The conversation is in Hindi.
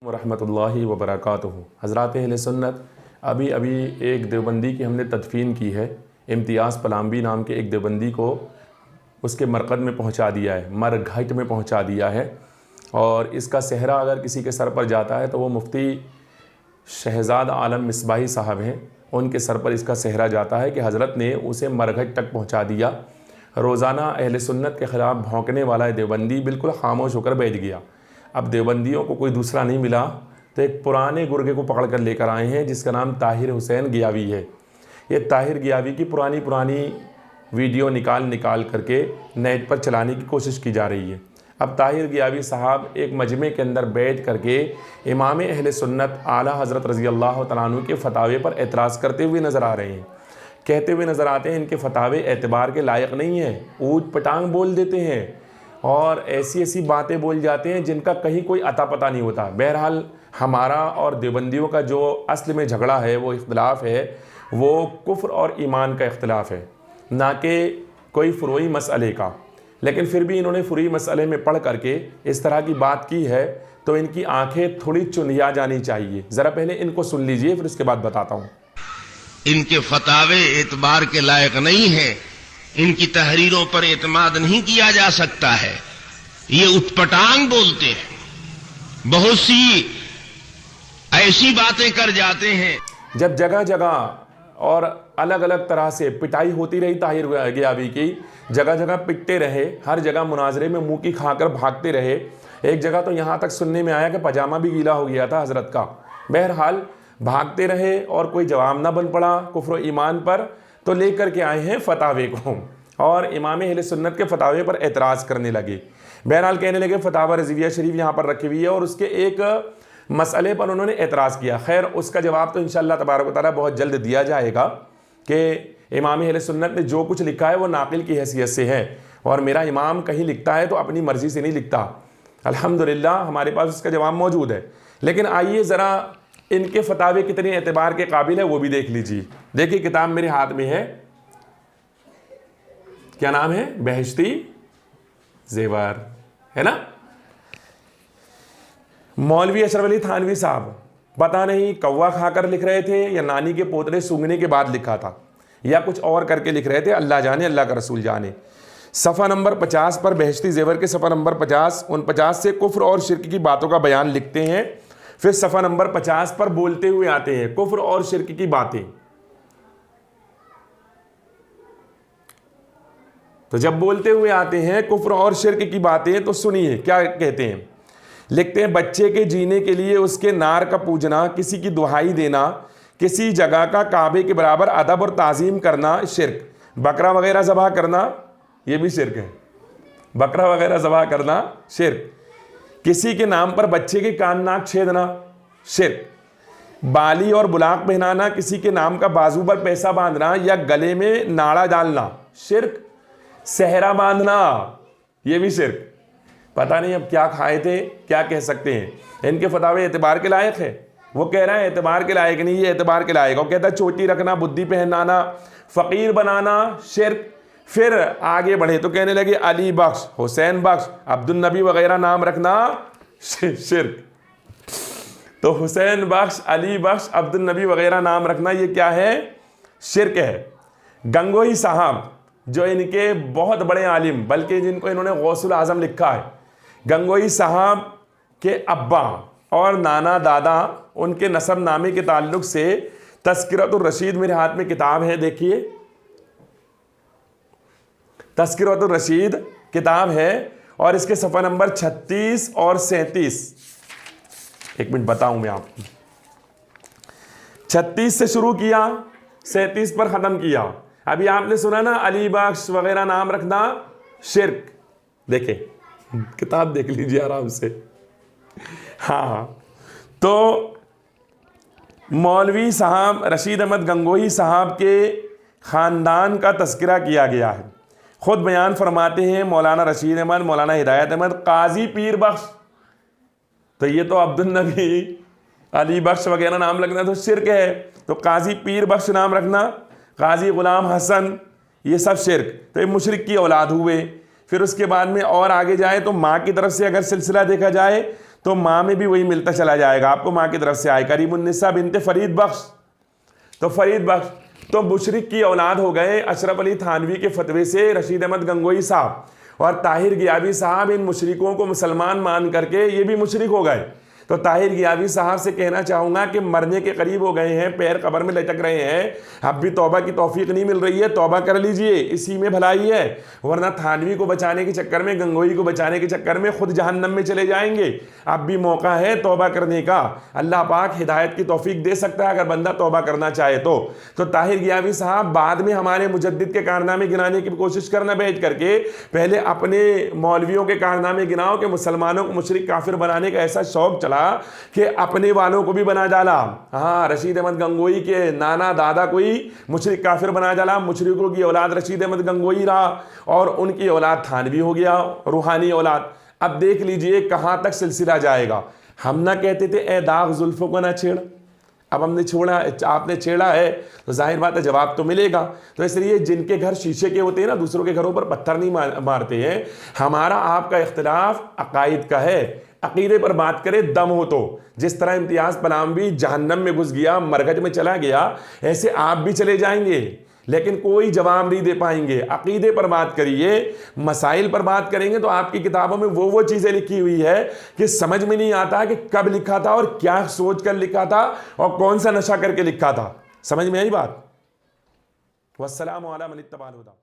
रहमतुल्लाहि व बरकातुहू। हज़रात अहले सुन्नत, अभी एक देवबंदी की हमने तदफीन की है। इम्तियाज़ पलाम्बी नाम के एक देवबंदी को उसके मरकद में पहुंचा दिया है, मरघट में पहुंचा दिया है। और इसका सेहरा अगर किसी के सर पर जाता है तो वो मुफ्ती शहज़ाद आलम मिसबाही साहब हैं, उनके सर पर इसका सेहरा जाता है कि हज़रत ने उसे मरघट तक पहुंचा दिया। रोज़ाना अहले सुन्नत के ख़िलाफ़ भौंकने वाला देवबंदी बिल्कुल खामोश होकर बैठ गया। अब देवबंदियों को कोई दूसरा नहीं मिला तो एक पुराने गुर्गे को पकड़ कर लेकर आए हैं जिसका नाम ताहिर हुसैन गियावी है। ये ताहिर गियावी की पुरानी वीडियो निकाल करके नेट पर चलाने की कोशिश की जा रही है। अब ताहिर गियावी साहब एक मजमे के अंदर बैठ करके इमाम अहले सुन्नत आला हज़रत रज़ी अल्लाह तआला अन्हु के फतावे पर एतराज़ करते हुए नज़र आ रहे हैं। कहते हुए नज़र आते हैं इनके फतावे एतबार के लायक नहीं हैं, ऊट पटांग बोल देते हैं और ऐसी ऐसी बातें बोल जाते हैं जिनका कहीं कोई अता पता नहीं होता। बहरहाल हमारा और देवबंदियों का जो असल में झगड़ा है, वो इख्तिलाफ़ है, वो कुफ्र और ईमान का इख्तिलाफ़ है, ना कि कोई फ़ुरूई मसले का। लेकिन फिर भी इन्होंने फ़ुरूई मसले में पढ़ करके इस तरह की बात की है तो इनकी आंखें थोड़ी चुनिया जानी चाहिए। ज़रा पहले इनको सुन लीजिए, फिर उसके बाद बताता हूँ। इनके फतावे एतबार के लायक नहीं हैं, इनकी तहरीरों पर एतमाद नहीं किया जा सकता है। ये उटपटांग बोलते हैं, बहुत सी ऐसी बातें कर जाते हैं। जब जगह जगह और अलग अलग तरह से पिटाई होती रही ताहिर गियावी की, जगह जगह पिटते रहे, हर जगह मुनाजरे में मुंह की खाकर भागते रहे। एक जगह तो यहाँ तक सुनने में आया कि पजामा भी गीला हो गया था हज़रत का। बहरहाल भागते रहे और कोई जवाब ना बन पड़ा कुफ्र ईमान पर, तो लेकर के आए हैं फतावे को और इमाम अहले सुन्नत के फतावे पर एतराज़ करने लगे। बहरहाल कहने लगे फतावा रज़विया शरीफ यहाँ पर रखी हुई है और उसके एक मसले पर उन्होंने एतराज़ किया। खैर उसका जवाब तो इंशाअल्लाह तबारक व तआला बहुत जल्द दिया जाएगा कि इमाम अहले सुन्नत ने जो कुछ लिखा है वो नाकिल की हैसियत से है और मेरा इमाम कहीं लिखता है तो अपनी मर्ज़ी से नहीं लिखता। अल्हम्दुलिल्लाह हमारे पास उसका जवाब मौजूद है। लेकिन आइए ज़रा इनके फतावे कितने एतबार के काबिल है वो भी देख लीजिए। देखिए किताब मेरे हाथ में है, क्या नाम है? बहश्ती ज़ेवर, है ना? मौलवी अशरफ अली थानवी साहब पता नहीं कौवा खाकर लिख रहे थे या नानी के पोतरे सूंघने के बाद लिखा था या कुछ और करके लिख रहे थे, अल्लाह जाने, अल्लाह का रसूल जाने। सफ़ा नंबर 50 पर बहश्ती ज़ेवर के सफ़ा नंबर 50-49 से कुफ्र और शिर्क की बातों का बयान लिखते हैं। फिर सफ़ा नंबर 50 पर बोलते हुए आते हैं कुफ्र और शिर्क की बातें। तो जब बोलते हुए आते हैं कुफ्र और शिर्क की बातें तो सुनिए क्या कहते हैं। लिखते हैं बच्चे के जीने के लिए उसके नार का पूजना, किसी की दुहाई देना, किसी जगह का काबे के बराबर अदब और ताज़ीम करना शिर्क। बकरा वगैरह ज़बह करना ये भी शिर्क है, बकरा वगैरह ज़बह करना शिर्क। किसी के नाम पर बच्चे के कान नाक छेदना शिर्क। बाली और बुलाक पहनाना, किसी के नाम का बाजू पर पैसा बांधना या गले में नाड़ा डालना शिर्क। सेहरा बांधना ये भी शिर्क। पता नहीं अब क्या खाए थे, क्या कह सकते हैं। इनके फतावे एतबार के लायक है, वो कह रहा है एतबार के लायक नहीं, ये एतबार के लायक है। वो कहता है चोटी रखना, बुद्धि पहनाना, फ़कीर बनाना शिर्क। फिर आगे बढ़े तो कहने लगे अली बख्श, हुसैन बख्श, अब्दुल नबी वगैरह नाम रखना शिर्क। तो हुसैन बख्श, अली बख्श, अब्दुल नबी वगैरह नाम रखना ये क्या है? शिर्क है। गंगोही साहब जो इनके बहुत बड़े आलिम, बल्कि जिनको इन्होंने गौसुल आज़म लिखा है, गंगोही साहब के अब्बा और नाना दादा उनके नसब नामे के ताल्लुक से तज़किरतुर रशीद मेरे हाथ में किताब है, देखिए तज़किरतुर रशीद किताब है और इसके सफ़ा नंबर 36 और 37। एक मिनट बताऊं मैं आपको। 36 से शुरू किया, 37 पर ख़त्म किया। अभी आपने सुना ना अली बख्श वगैरह नाम रखना शिर्क। देखे किताब देख लीजिए आराम से। हाँ, तो मौलवी साहब रशीद अहमद गंगोही साहब के ख़ानदान का तज़किरा किया गया है। ख़ुद बयान फरमाते हैं मौलाना रशीद अहमद, मौलाना हिदायत अहमद, काजी पीर बख्श। तो ये तो अब्दुल नबी, अली बख्श वगैरह नाम रखना तो शिर्क है। तो काजी पीर बख्श नाम रखना, काजी ग़ुलाम हसन, ये सब शिर्क। तो ये मुशरिक की औलाद हुए। फिर उसके बाद में और आगे जाए तो माँ की तरफ से अगर सिलसिला देखा जाए तो माँ में भी वही मिलता चला जाएगा, आपको माँ की तरफ से आए। करीमुन्निसा बिनते फरीद बख्श, तो फरीद बख्श तो मुशरिक की औलाद हो गए अशरफ अली थानवी के फतवे से रशीद अहमद गंगोई साहब, और ताहिर गियाबी साहब इन मुशरिकों को मुसलमान मान करके ये भी मुशरिक हो गए। तो ताहिर गियाबी साहब से कहना चाहूँगा कि मरने के करीब हो गए हैं, पैर कब्र में लटक रहे हैं, अब भी तौबा की तौफीक नहीं मिल रही है, तौबा कर लीजिए, इसी में भलाई है। वरना थानवी को बचाने के चक्कर में, गंगोई को बचाने के चक्कर में खुद जहन्नम में चले जाएंगे। अब भी मौका है तौबा करने का, अल्लाह पाक हिदायत की तौफीक दे सकता है अगर बंदा तौबा करना चाहे तो ताहिर गियाबी साहब बाद में हमारे मुजद्दिद के कारनामे गिनाने की कोशिश करना, बैठ करके पहले अपने मौलवियों के कारनामे गिनाओ कि मुसलमानों को मुशरिक काफिर बनाने का ऐसा शौक चला कि अपने वालों को भी बना डाला। हाँ, रशीद अहमद गंगोई के नाना दादा को ही मुशरिक काफिर बना डाला, मुशरिकों की औलाद रशीद अहमद गंगोई रहा और उनकी औलाद थानवी हो गया, रूहानी औलाद। अब देख लीजिए कहाँ तक सिलसिला जाएगा। हम ना कहते थे ए दाग जुल्फों को ना छेड़, अब हमने छोड़ा, आपने छेड़ा है तो जाहिर बात है जवाब तो मिलेगा। तो इसलिए जिनके घर शीशे के होते हैं ना, दूसरों के घरों पर पत्थर नहीं मारते हैं। हमारा आपका इख्तिलाफ अकायद का है, अकीदे पर बात करें दम हो तो। जिस तरह इम्तियाज पलामवी जहन्नम में घुस गया, मरकज में चला गया, ऐसे आप भी चले जाएंगे, लेकिन कोई जवाब नहीं दे पाएंगे। अकीदे पर बात करिए, मसाइल पर बात करेंगे तो आपकी किताबों में वो चीज़ें लिखी हुई है कि समझ में नहीं आता कि कब लिखा था और क्या सोच कर लिखा था और कौन सा नशा करके लिखा था। समझ में आई बात? वस्सलामु अला मन इत्तबअल हुदा।